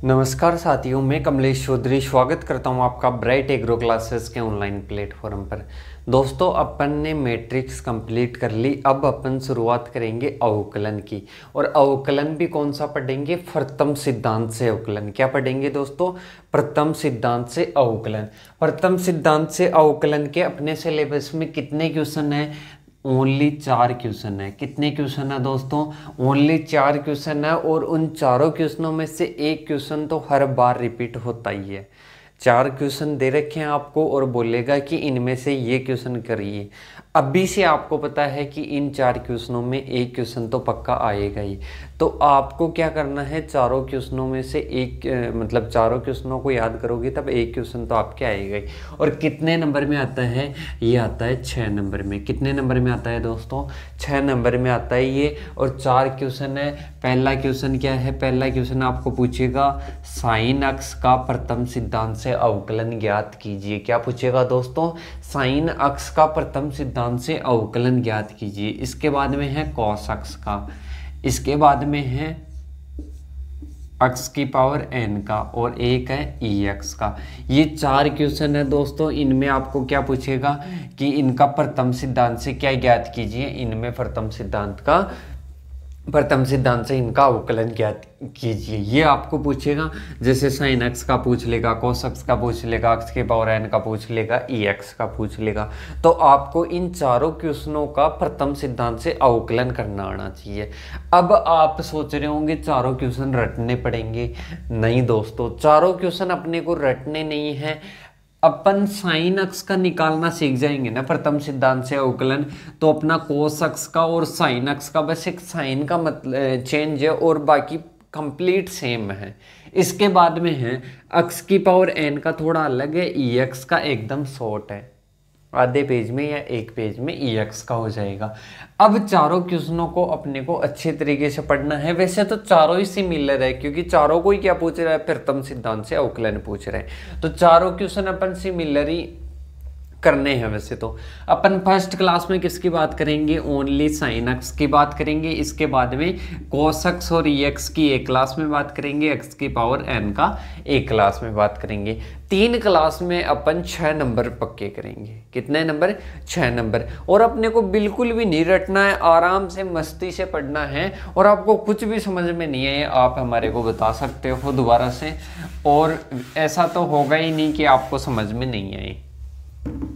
नमस्कार साथियों, मैं कमलेश चौधरी स्वागत करता हूं आपका ब्राइट एग्रो क्लासेस के ऑनलाइन प्लेटफॉर्म पर। दोस्तों, अपन ने मैट्रिक्स कंप्लीट कर ली। अब अपन शुरुआत करेंगे अवकलन की। और अवकलन भी कौन सा पढ़ेंगे? प्रथम सिद्धांत से अवकलन। क्या पढ़ेंगे दोस्तों? प्रथम सिद्धांत से अवकलन। प्रथम सिद्धांत से अवकलन के अपने सिलेबस में कितने क्वेश्चन है? ओनली 4 क्वेश्चन है। कितने क्वेश्चन है दोस्तों? ओनली 4 क्वेश्चन है। और उन चारों क्वेश्चनों में से एक क्वेश्चन तो हर बार रिपीट होता ही है। 4 क्वेश्चन दे रखे हैं आपको और बोलेगा कि इनमें से ये क्वेश्चन करिए। अभी से आपको पता है कि इन 4 क्वेश्चनों में एक क्वेश्चन तो पक्का आएगा ही। तो आपको क्या करना है? चारों क्वेश्चनों में से एक चारों क्वेश्चनों को याद करोगे तब एक क्वेश्चन तो आपके आएगा ही। और कितने नंबर में आता है? ये आता है 6 नंबर में। कितने नंबर में आता है दोस्तों? 6 नंबर में आता है ये। और 4 क्वेश्चन है। पहला क्वेश्चन क्या है? पहला क्वेश्चन आपको पूछेगा साइन अक्ष का प्रथम सिद्धांत से अवकलन ज्ञात कीजिए। क्या पूछेगा दोस्तों? साइन अक्ष का प्रथम सिद्धांत से अवकलन ज्ञात कीजिए। इसके बाद में है कॉस अक्ष का। इसके बाद में है अक्ष की पावर n का। और एक है ई अक्ष का। ये 4 क्वेश्चन है दोस्तों। इनमें आपको क्या पूछेगा कि इनका प्रथम सिद्धांत से क्या ज्ञात कीजिए। इनमें प्रथम सिद्धांत से इनका अवकलन ज्ञात कीजिए, ये आपको पूछेगा। जैसे साइन अक्ष का पूछ लेगा, कोस अक्ष का पूछ लेगा, अक्ष के पावर n का पूछ लेगा, ई अक्ष का पूछ लेगा। तो आपको इन चारों क्वेश्चनों का प्रथम सिद्धांत से अवकलन करना आना चाहिए। अब आप सोच रहे होंगे चारों क्वेश्चन रटने पड़ेंगे। नहीं दोस्तों, चारों क्वेश्चन अपने को रटने नहीं है। अपन साइन अक्ष का निकालना सीख जाएंगे ना प्रथम सिद्धांत से अवकलन, तो अपना कोस अक्ष का और साइन अक्ष का बस एक साइन का मतलब चेंज है और बाकी कंप्लीट सेम है। इसके बाद में है अक्ष की पावर n का थोड़ा अलग है, ई अक्ष का एकदम शॉर्ट है। आधे पेज में या एक पेज में ई अक्ष का हो जाएगा। अब चारों क्वेश्चनों को अपने को अच्छे तरीके से पढ़ना है। वैसे तो चारों ही सिमिलर है क्योंकि चारों को ही क्या पूछ रहा है? प्रथम सिद्धांत से अवकलन पूछ रहे हैं। तो चारों क्वेश्चन अपन सिमिलर ही करने हैं। वैसे तो अपन फर्स्ट क्लास में किसकी बात करेंगे? ओनली साइन अक्ष की बात करेंगे। इसके बाद में कोस अक्ष और ई अक्ष की एक क्लास में बात करेंगे, अक्ष की पावर n का एक क्लास में बात करेंगे। 3 क्लास में अपन 6 नंबर पक्के करेंगे। कितने नंबर? 6 नंबर। और अपने को बिल्कुल भी नहीं रटना है, आराम से मस्ती से पढ़ना है। और आपको कुछ भी समझ में नहीं है आप हमारे को बता सकते हो दोबारा से। और ऐसा तो होगा ही नहीं कि आपको समझ में नहीं आए।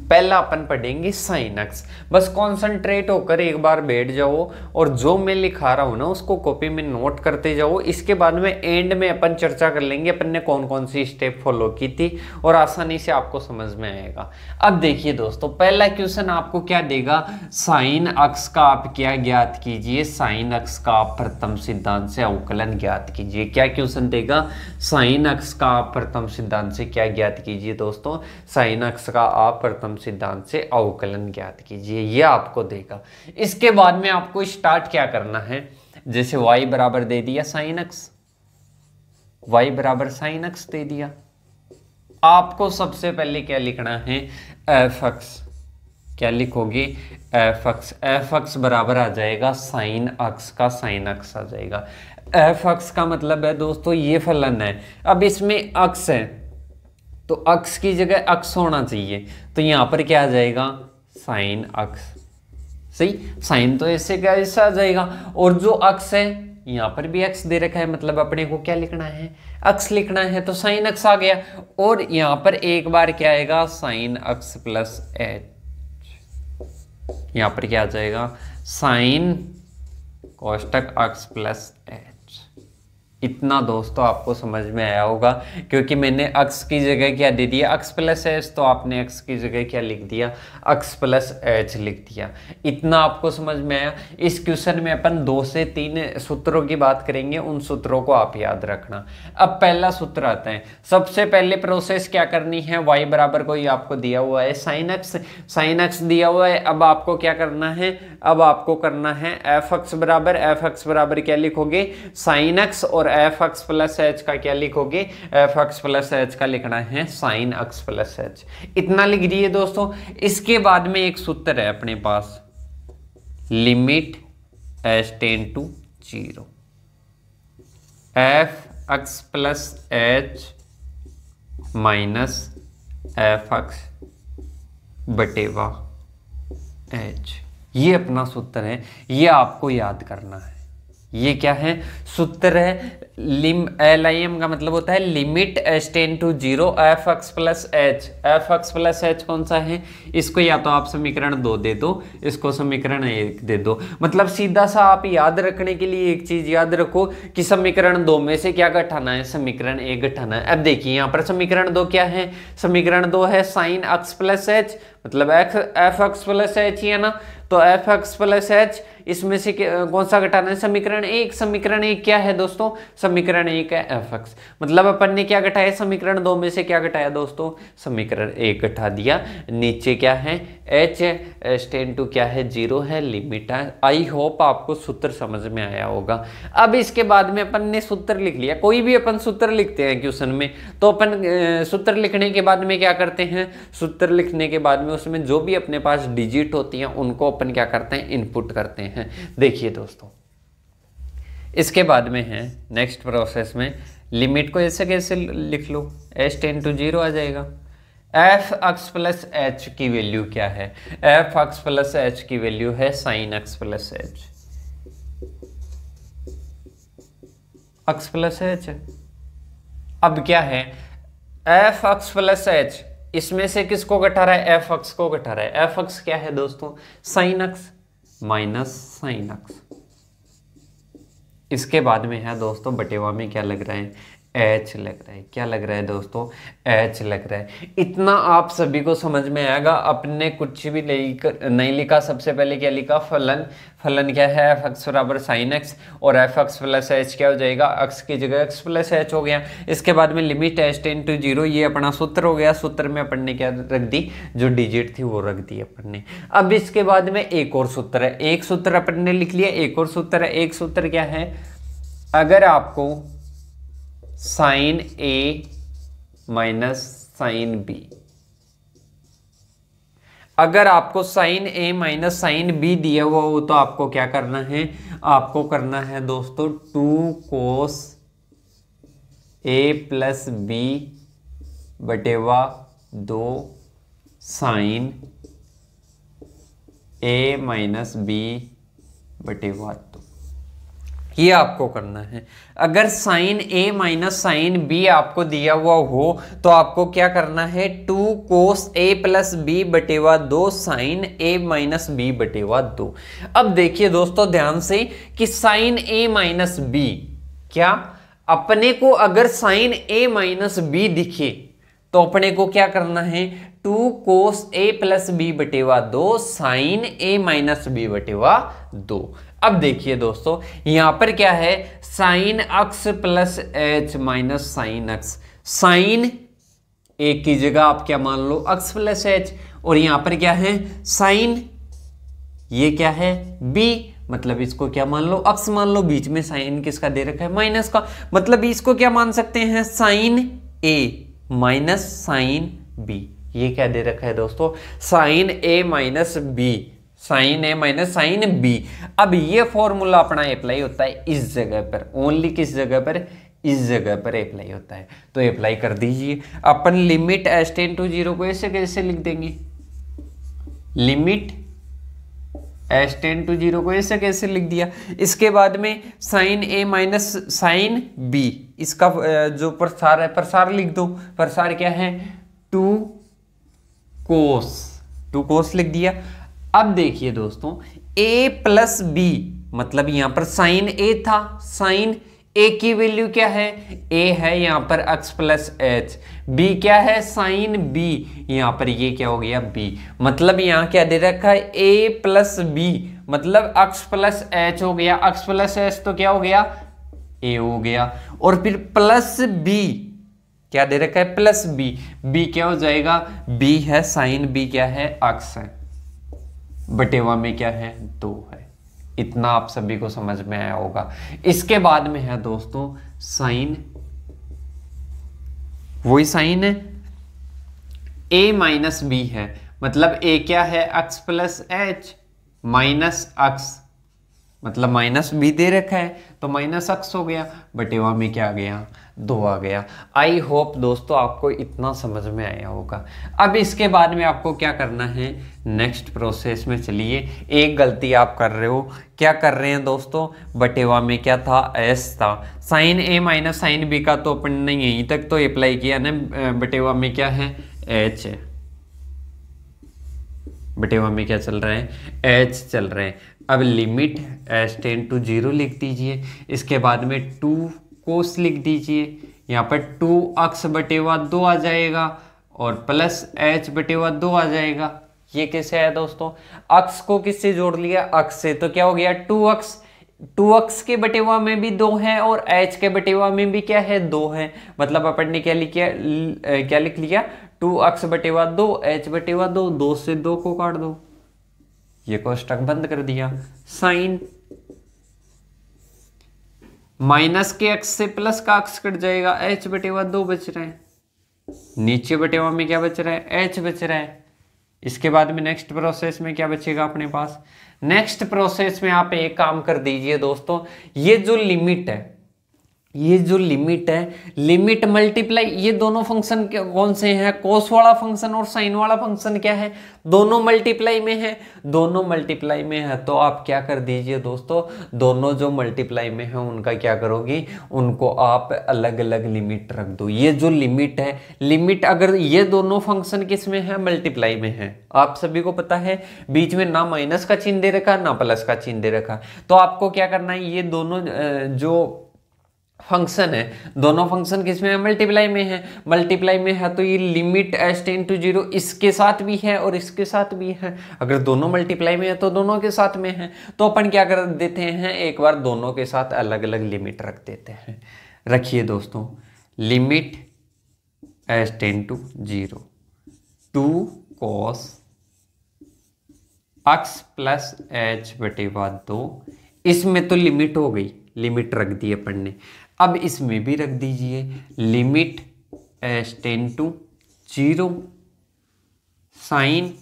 पहला अपन पढ़ेंगे साइन अक्ष। बस कॉन्सेंट्रेट होकर एक बार बैठ जाओ और जो मैं लिखा रहा हूं ना उसको कॉपी में नोट करते जाओ। इसके बाद में एंड में अपन चर्चा कर लेंगे अपन ने कौन कौन सी स्टेप फॉलो की थी और आसानी से आपको समझ में आएगा। अब देखिए दोस्तों, पहला क्वेश्चन आपको क्या देगा? साइन अक्ष का आप क्या ज्ञात कीजिए? साइन अक्ष का आप प्रथम सिद्धांत से अवकलन ज्ञात कीजिए। क्या क्वेश्चन देगा? साइन अक्ष का आप प्रथम सिद्धांत से क्या ज्ञात कीजिए दोस्तों? साइन अक्ष का आप प्रथम सिद्धांत से अवकलन ज्ञात कीजिए, ये आपको देगा। इसके बाद में आपको स्टार्ट क्या करना है? जैसे y बराबर दे दिया साइन अक्ष, y बराबर साइन अक्ष दे दिया। आपको सबसे पहले क्या लिखना है? एफ अक्ष। क्या लिखोगे? एफ अक्ष। एफ अक्ष बराबर आ जाएगा साइन अक्ष का साइन अक्ष आ जाएगा। एफ अक्ष का मतलब है दोस्तों ये फलन है। अब इसमें अक्ष है तो अक्ष की जगह अक्ष होना चाहिए, तो यहां पर क्या आ जाएगा? साइन अक्ष। सही, साइन तो ऐसे क्या ऐसा आ जाएगा। और जो अक्ष है यहां पर भी अक्ष दे रखा है, मतलब अपने को क्या लिखना है? अक्ष लिखना है, तो साइन अक्ष आ गया। और यहां पर एक बार क्या आएगा? साइन अक्ष प्लस एच। यहां पर क्या आ जाएगा? साइन कोष्टक अक्ष प्लस एच। इतना दोस्तों आपको समझ में आया होगा क्योंकि मैंने अक्ष की जगह क्या दे दिया? अक्ष प्लस एच, तो आपने अक्ष की जगह क्या लिख दिया? अक्ष प्लस एच लिख दिया। इतना आपको समझ में आया। इस क्वेश्चन में अपन 2 से 3 सूत्रों की बात करेंगे, उन सूत्रों को आप याद रखना। अब पहला सूत्र आता है। सबसे पहले प्रोसेस क्या करनी है? y बराबर कोई आपको दिया हुआ है साइन अक्ष, साइन अक्ष दिया हुआ है। अब आपको क्या करना है? अब आपको करना है एफ अक्ष बराबर क्या लिखोगे? साइन अक्ष। और एफ अक्ष प्लस एच का क्या लिखोगे? एफ अक्ष प्लस एच का लिखना है साइन अक्ष प्लस एच। इतना लिख दिए दोस्तों। इसके बाद में एक सूत्र है अपने पास, limit S tend to 0, F x plus H minus F X बटेवा एच, ये अपना सूत्र है, ये आपको याद करना है। ये क्या है? सूत्र है। LIM का मतलब होता है limit h tends to zero f x plus h. F x plus h कौन सा है? इसको या तो आप समीकरण 2 दे दो, इसको समीकरण 1 दे दो। मतलब सीधा सा आप याद रखने के लिए एक चीज याद रखो कि समीकरण 2 में से क्या घटाना है? समीकरण 1 घटाना है। अब देखिए यहाँ पर समीकरण 2 क्या है? समीकरण 2 है साइन एक्स प्लस एच, मतलब एफ एक्स प्लस एच ही है ना, तो एफ एक्स प्लस एच, इसमें से कौन सा घटाना है? समीकरण 1। समीकरण 1 क्या है दोस्तों? समीकरण 1 है एफ एक्स, मतलब अपन ने क्या घटाया? समीकरण 2 में से क्या घटाया दोस्तों? समीकरण 1 घटा दिया। नीचे क्या है? एच एच टेन टू क्या है? 0 है, लिमिट है। आई होप आपको सूत्र समझ में आया होगा। अब इसके बाद में अपन ने सूत्र लिख लिया। कोई भी अपन सूत्र लिखते हैं क्वेश्चन में, तो अपन सूत्र लिखने के बाद में क्या करते हैं? सूत्र लिखने के बाद में उसमें जो भी अपने पास डिजिट होती हैं उनको अपन क्या करते हैं? इनपुट करते हैं। देखिए दोस्तों, इसके बाद में है नेक्स्ट प्रोसेस में लिमिट को ऐसे कैसे लिख लो? एच टेन टू 0 आ जाएगा। एफ एक्स प्लस एच की वैल्यू क्या है? एफ एक्स प्लस एच की वैल्यू है sine X plus H. X plus H, अब क्या है? एफ एक्स प्लस एच, इसमें से किसको घटा रहा है? एफ एक्स को घटा रहा है। एफ एक्स क्या है दोस्तों? Sine x minus sine x. इसके बाद में है दोस्तों बटेवा में क्या लग रहा है? एच लग रहा है। क्या लग रहा है दोस्तों? एच लग रहा है। इतना आप सभी को समझ में आएगा। अपने कुछ भी नहीं लिखा। सबसे पहले क्या लिखा? फलन। फलन क्या है? एफ एक्स बराबर साइन एक्स, और एफ एक्स प्लस एच क्या हो जाएगा? एक्स की जगह एक्स प्लस एच हो गया। इसके बाद में लिमिट एच टेन टू 0, ये अपना सूत्र हो गया। सूत्र में अपन ने क्या रख दी? जो डिजिट थी वो रख दी अपन ने। अब इसके बाद में एक और सूत्र है। एक सूत्र अपन ने लिख लिया, एक और सूत्र है। एक सूत्र क्या है? अगर आपको sign A minus sine B, अगर आपको sign A minus sine B दिया हुआ हो तो आपको क्या करना है? आपको करना है दोस्तों 2 कोस ए प्लस बी बटेवा 2 साइन ए माइनस बी बटेवा 2, ये आपको करना है। अगर sign A minus sine B आपको दिया हुआ हो तो आपको क्या करना है? 2 कोस ए प्लस बी बटेवा 2 साइन ए माइनस बी बटेवा 2। अब देखिए दोस्तों ध्यान से कि साइन ए माइनस बी, क्या अपने को अगर साइन ए माइनस बी दिखे तो अपने को क्या करना है? 2 कोस ए प्लस बी बटेवा 2 साइन ए माइनस बी बटेवा 2। अब देखिए दोस्तों यहां पर क्या है? Sine X plus H minus sine X. Sine A की जगह आप क्या मान लो? एक्स प्लस एच, और यहां पर क्या है? साइन, ये क्या है? बी, मतलब इसको क्या मान लो? एक्स मान लो। बीच में साइन किसका दे रखा है? माइनस का। मतलब इसको क्या मान सकते हैं? Sign A minus sine B. ये क्या दे रखा है दोस्तों? Sign A minus B, sign A minus sine B. अब ये फॉर्मूला अपना अप्लाई होता है इस जगह पर, ओनली किस जगह पर? इस जगह पर अप्लाई होता है। तो अप्लाई कर दीजिए। अपन लिमिट एच टेन टू 0 को ऐसे कैसे लिख देंगे? लिमिट एच टेन टू 0 को ऐसे कैसे लिख दिया? इसके बाद में sign A minus sine B, इसका जो प्रसार है प्रसार लिख दो। प्रसार क्या है? 2 कोस लिख दिया। अब देखिए दोस्तों a प्लस बी, मतलब यहां पर साइन ए था, साइन ए की वैल्यू क्या है? a है यहां पर x प्लस एच, b क्या है? साइन b, यहां पर ये क्या हो गया? b। मतलब यहां क्या दे रखा है? a प्लस बी, मतलब x प्लस एच हो गया। x प्लस एच तो क्या हो गया? a हो गया। और फिर प्लस b, क्या दे रखा है? Plus b। b क्या हो जाएगा? b है साइन b क्या है? x है, बटेवा में क्या है? 2 है। इतना आप सभी को समझ में आया होगा। इसके बाद में है दोस्तों साइन, वही साइन है a माइनस बी है, मतलब a क्या है? x plus H minus x मतलब माइनस भी दे रखा है तो माइनस x हो गया, बटेवा में क्या आ गया, 2 आ गया। आई होप दोस्तों आपको इतना समझ में आया होगा। अब इसके बाद में आपको क्या करना है, नेक्स्ट प्रोसेस में चलिए। एक गलती आप कर रहे हो, क्या कर रहे हैं दोस्तों, बटेवा में क्या था, s था, sine a minus sine b का तो अपन ने यहीं तक तो अप्लाई किया ना, बटेवा में क्या है, h है, बटेवा में क्या चल रहा है, h चल रहे हैं। अब लिमिट h टेंड टू 0 लिख दीजिए, इसके बाद में 2 कोस लिख दीजिए, यहाँ पर 2x बटेवा 2 आ जाएगा और प्लस h बटेवा 2 आ जाएगा। ये कैसे आया दोस्तों, x को किससे जोड़ लिया, x से, तो क्या हो गया 2x के बटेवा में भी 2 है और h के बटेवा में भी क्या है, 2 है। मतलब अपन ने क्या लिख लिया 2x बटेवा 2, h बटेवा 2, 2 से 2 को काट दो, ये कोष्टक बंद कर दिया। साइन माइनस के x से प्लस का x कट जाएगा, h बटेवा 2 बच रहा है, नीचे बटेवा में क्या बच रहा है, h बच रहा है। इसके बाद में नेक्स्ट प्रोसेस में क्या बचेगा अपने पास, नेक्स्ट प्रोसेस में आप एक काम कर दीजिए दोस्तों, ये जो लिमिट है, ये जो लिमिट है, लिमिट मल्टीप्लाई, ये दोनों फंक्शन कौन से हैं, कोस वाला फंक्शन और साइन वाला फंक्शन क्या है, दोनों मल्टीप्लाई में है, दोनों मल्टीप्लाई में है। तो आप क्या कर दीजिए दोस्तों, दोनों जो मल्टीप्लाई में है उनका क्या करोगे, उनको आप अलग अलग लिमिट रख दो। ये जो लिमिट है, लिमिट अगर ये दोनों फंक्शन किस में है, मल्टीप्लाई में है, आप सभी को पता है, बीच में ना माइनस का चिन्ह दे रखा ना प्लस का चिन्ह दे रखा। तो आपको क्या करना है, ये दोनों जो फंक्शन है, दोनों फंक्शन किसमें है, मल्टीप्लाई में है, मल्टीप्लाई में है तो ये लिमिट h टेंड टू 0 इसके साथ भी है और इसके साथ भी है। अगर दोनों मल्टीप्लाई में है तो दोनों के साथ में है। तो अपन क्या कर देते हैं, एक बार दोनों के साथ अलग अलग लिमिट रख देते हैं। रखिए दोस्तों, limit h tends to 0 2 cos x plus h बटेवा 2, इसमें तो लिमिट हो गई, लिमिट रख दी अपन ने। अब इसमें भी रख दीजिए limit h tends to 0 sine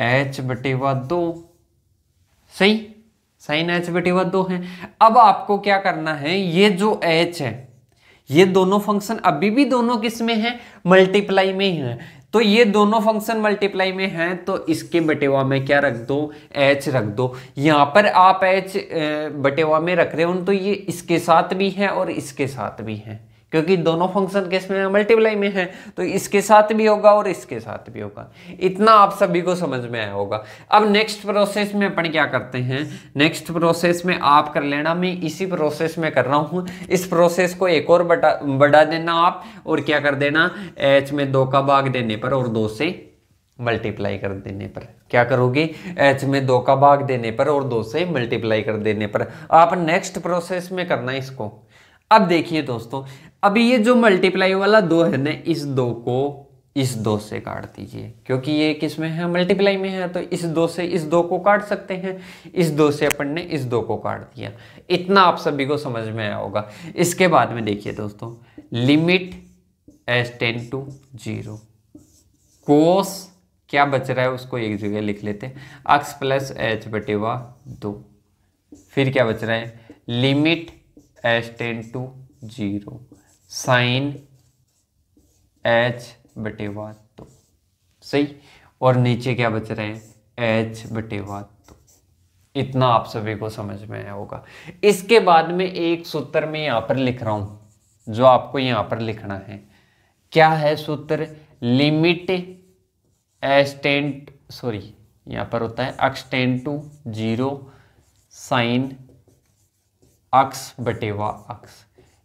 h बटेवा 2, सही, साइन h बटेवा 2 है। अब आपको क्या करना है, ये जो h है, ये दोनों फंक्शन अभी भी दोनों किस में है, मल्टीप्लाई में है। तो ये दोनों फंक्शन मल्टीप्लाई में हैं तो इसके बटेवा में क्या रख दो, h रख दो। यहां पर आप h बटेवा में रख रहे हो तो ये इसके साथ भी है और इसके साथ भी है, क्योंकि दोनों फंक्शन किस में है, मल्टीप्लाई में है, तो इसके साथ भी होगा और इसके साथ भी होगा। इतना आप सभी को समझ में आया होगा। अब नेक्स्ट प्रोसेस में अपन क्या करते हैं, नेक्स्ट प्रोसेस में आप कर लेना, मैं इसी प्रोसेस में कर रहा हूं, इस प्रोसेस को एक और बढ़ा देना आप, और क्या कर देना, h में 2 का भाग देने पर और 2 से मल्टीप्लाई कर देने पर, क्या करोगे, h में 2 का भाग देने पर और 2 से मल्टीप्लाई कर देने पर। आप नेक्स्ट प्रोसेस में करना इसको। अब देखिए दोस्तों, अभी ये जो मल्टीप्लाई वाला 2 है ना, इस 2 को इस 2 से काट दीजिए, क्योंकि ये किस में है, मल्टीप्लाई में है, तो इस 2 से इस 2 को काट सकते हैं। इस 2 से अपन ने इस 2 को काट दिया। इतना आप सभी को समझ में आया होगा। इसके बाद में देखिए दोस्तों, लिमिट h टेंड टू 0 कोस क्या बच रहा है उसको एक जगह लिख लेते हैं, x प्लस h बटेवा 2, फिर क्या बच रहा है, limit h tends to 0 sine h बटेवा 2, सही, और नीचे क्या बच रहे हैं, h बटेवा 2। इतना आप सभी को समझ में आया होगा। इसके बाद में एक सूत्र में यहां पर लिख रहा हूं जो आपको यहां पर लिखना है। क्या है सूत्र, लिमिट यहां पर होता है x tends to 0 sine x बटेवा x,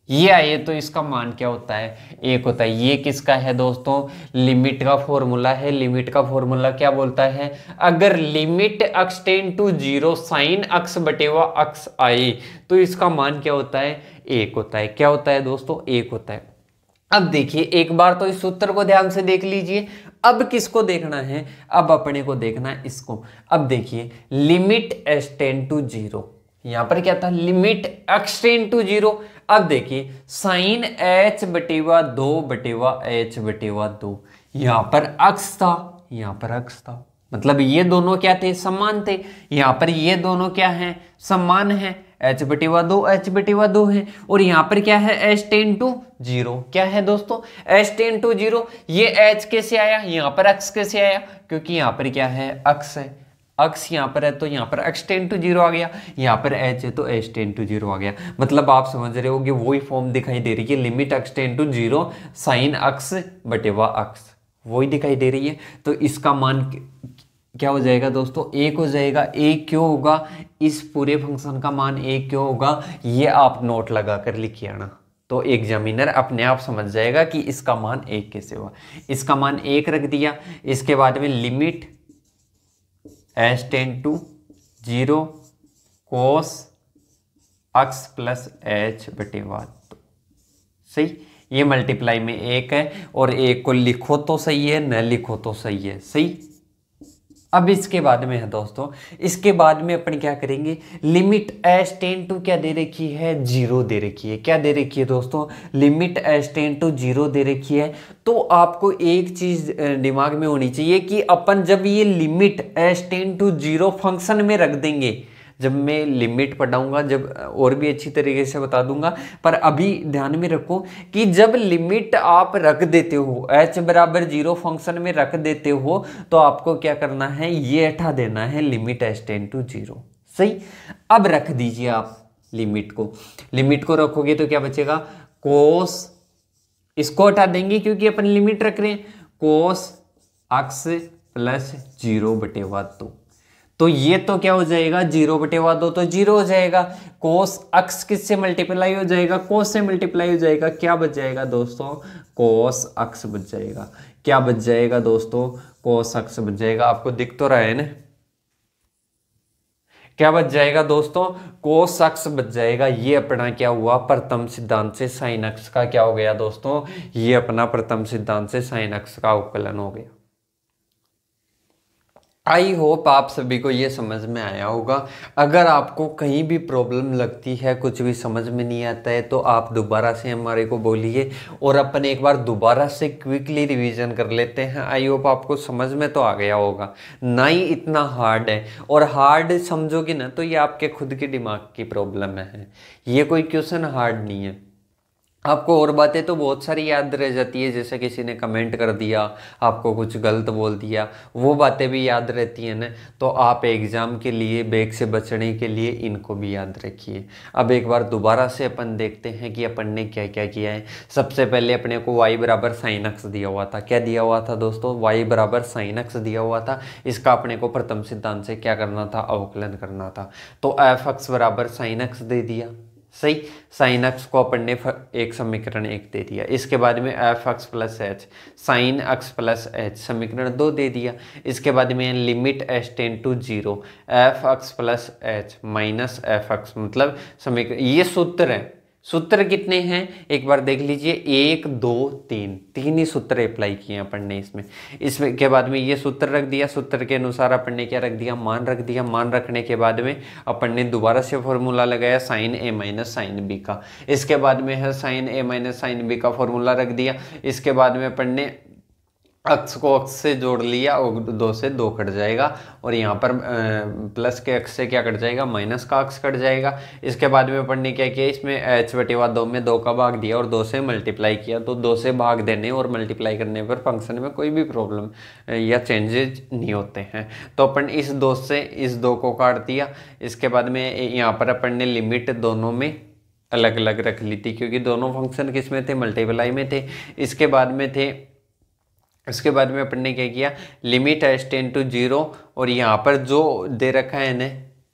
ये आए तो इसका मान क्या होता है, 1 होता है। ये किसका है दोस्तों, लिमिट का फॉर्मूला है। लिमिट का फॉर्मूला क्या बोलता है, अगर limit x tends to 0 sine x बटेवा x आए तो इसका मान क्या होता है, 1 होता है। क्या होता है दोस्तों, 1 होता है। अब देखिए, एक बार तो इस सूत्र को ध्यान से देख लीजिए। अब किसको देखना है, अब अपने को देखना है इसको। अब देखिए, लिमिट h टेंड टू 0, यहां पर क्या था, लिमिट x टेंड टू 0। अब देखिए, साइन h बटेवा 2 बटेवा h बटेवा 2, यहां पर x था, यहां पर x था, मतलब ये दोनों क्या थे, समान थे। यहाँ पर ये दोनों क्या हैं, समान है, h/2 h/2 है। और यहाँ पर क्या है, h टेन टू 0 क्या है दोस्तों, h टेन टू 0। ये h कैसे आया, यहाँ पर x कैसे आया, क्योंकि यहाँ पर क्या है, अक्स है, अक्स यहाँ पर है तो यहाँ पर x टेन टू 0 आ गया, यहाँ पर h है तो h टेन टू 0 आ गया। मतलब आप समझ रहे हो कि वही फॉर्म दिखाई दे रही है, limit x tend to 0 sine X बटेवा अक्स, वही दिखाई दे रही है। तो इसका मान क्या हो जाएगा दोस्तों, 1 हो जाएगा। 1 क्यों होगा, इस पूरे फंक्शन का मान 1 क्यों होगा, ये आप नोट लगा कर लिखिए ना, तो एग्जामिनर अपने आप समझ जाएगा कि इसका मान 1 कैसे हुआ। इसका मान 1 रख दिया, इसके बाद में limit h ten to 0 cos x plus h/2, सही। ये मल्टीप्लाई में 1 है, और 1 को लिखो तो सही है, न लिखो तो सही है, सही। अब इसके बाद में है दोस्तों, इसके बाद में अपन क्या करेंगे, लिमिट h टेन टू क्या दे रखी है, 0 दे रखी है। क्या दे रखी है दोस्तों, लिमिट h टेन टू 0 दे रखी है। तो आपको एक चीज दिमाग में होनी चाहिए कि अपन जब ये limit h ten to 0 function में रख देंगे, जब मैं लिमिट पढ़ाऊंगा जब और भी अच्छी तरीके से बता दूंगा, पर अभी ध्यान में रखो कि जब लिमिट आप रख देते हो h/0 फंक्शन में रख देते हो, तो आपको क्या करना है, ये हटा देना है लिमिट h टेन टू 0, सही। अब रख दीजिए आप लिमिट को रखोगे तो क्या बचेगा, कोस, इसको हटा देंगे क्योंकि अपन लिमिट रख रहे हैं, कोस अक्स प्लस 0/2। तो ये तो क्या हो जाएगा, 0/2 तो 0 हो जाएगा। कोस अक्स किससे मल्टीप्लाई हो जाएगा, कोस से मल्टीप्लाई हो जाएगा। क्या बच जाएगा दोस्तों, कोस अक्स बच जाएगा। क्या बच जाएगा दोस्तों, कोस अक्स बच जाएगा। आपको दिख तो रहा है ना, क्या बच जाएगा दोस्तों, कोस अक्स बच जाएगा। ये अपना क्या हुआ, प्रथम सिद्धांत से साइन अक्स का क्या हो गया दोस्तों, ये अपना प्रथम सिद्धांत से साइन अक्स का अवकलन हो गया। आई होप आप सभी को ये समझ में आया होगा। अगर आपको कहीं भी प्रॉब्लम लगती है, कुछ भी समझ में नहीं आता है, तो आप दोबारा से हमारे को बोलिए और अपन एक बार दोबारा से क्विकली रिवीजन कर लेते हैं। आई होप आपको समझ में तो आ गया होगा, ना ही इतना हार्ड है। और हार्ड समझोगे ना तो ये आपके खुद के दिमाग की प्रॉब्लम है, ये कोई क्वेश्चन हार्ड नहीं है। आपको और बातें तो बहुत सारी याद रह जाती है, जैसे किसी ने कमेंट कर दिया, आपको कुछ गलत बोल दिया, वो बातें भी याद रहती हैं ना। तो आप एग्ज़ाम के लिए बैक से बचने के लिए इनको भी याद रखिए। अब एक बार दोबारा से अपन देखते हैं कि अपन ने क्या क्या किया है। सबसे पहले अपने को y बराबर साइन अक्स दिया हुआ था। क्या दिया हुआ था दोस्तों, y बराबर साइन अक्स दिया हुआ था। इसका अपने को प्रथम सिद्धांत से क्या करना था, अवकलन करना था। तो एफ एक्स बराबर साइन अक्स दे दिया, सही। साइन अक्स को अपन ने एक समीकरण 1 दे दिया। इसके बाद में F x plus H sine X plus H समीकरण 2 दे दिया। इसके बाद में limit h ten to 0 F x plus H minus F X, मतलब समीकरण, ये सूत्र है। सूत्र कितने हैं एक बार देख लीजिए, 1 2 3, तीन ही सूत्र अप्लाई किए अपन ने इसमें के बाद में ये सूत्र रख दिया। सूत्र के अनुसार अपन ने क्या रख दिया, मान रख दिया। मान रखने के बाद में अपन ने दोबारा से फॉर्मूला लगाया sign A minus sine B का। इसके बाद में है sign A minus sine B का फॉर्मूला रख दिया। इसके बाद में अपन ने अक्स को अक्स से जोड़ लिया और 2 से 2 कट जाएगा, और यहाँ पर प्लस के अक्स से क्या कट जाएगा, माइनस का अक्स कट जाएगा। इसके बाद में अपन ने क्या किया, इसमें h/2 में 2 का भाग दिया और 2 से मल्टीप्लाई किया। तो 2 से भाग देने और मल्टीप्लाई करने पर फंक्शन में कोई भी प्रॉब्लम या चेंजेज नहीं होते हैं। तो अपन इस 2 से इस 2 को काट दिया। इसके बाद में यहाँ पर अपन ने लिमिट दोनों में अलग अलग रख ली थी, क्योंकि दोनों फंक्शन किस में थे, मल्टीप्लाई में थे। इसके बाद में अपन ने क्या किया, लिमिट h टेन टू 0 और यहाँ पर जो दे रखा है ना,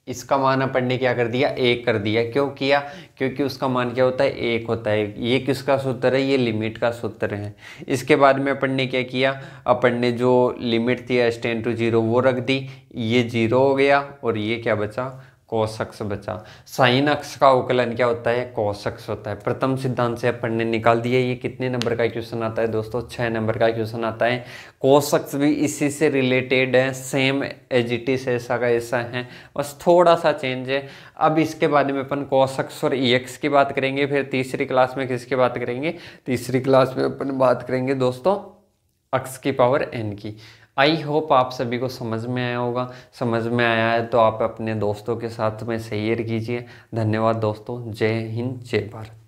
इसका मान अपन ने क्या कर दिया, 1 कर दिया। क्यों किया, क्योंकि उसका मान क्या होता है, 1 होता है। ये किसका सूत्र है, ये लिमिट का सूत्र है। इसके बाद में अपन ने क्या किया, अपन ने जो लिमिट थी h टेन टू 0 वो रख दी, ये 0 हो गया और ये क्या बचा, कॉस अक्स बचा। साइन अक्स का अवकलन क्या होता है, कॉस अक्स होता है। प्रथम सिद्धांत से अपन ने निकाल दिया। ये कितने नंबर का क्वेश्चन आता है दोस्तों, 6 नंबर का क्वेश्चन आता है। कॉस अक्स भी इसी से रिलेटेड है, सेम एज इट इज ऐसा का ऐसा है, बस थोड़ा सा चेंज है। अब इसके बाद में अपन कॉस अक्स और ई एक्स की बात करेंगे। फिर तीसरी क्लास में किसकी बात करेंगे, तीसरी क्लास में अपन बात करेंगे दोस्तों x की पावर n की। आई होप आप सभी को समझ में आया होगा। समझ में आया है तो आप अपने दोस्तों के साथ में शेयर कीजिए। धन्यवाद दोस्तों। जय हिंद, जय भारत।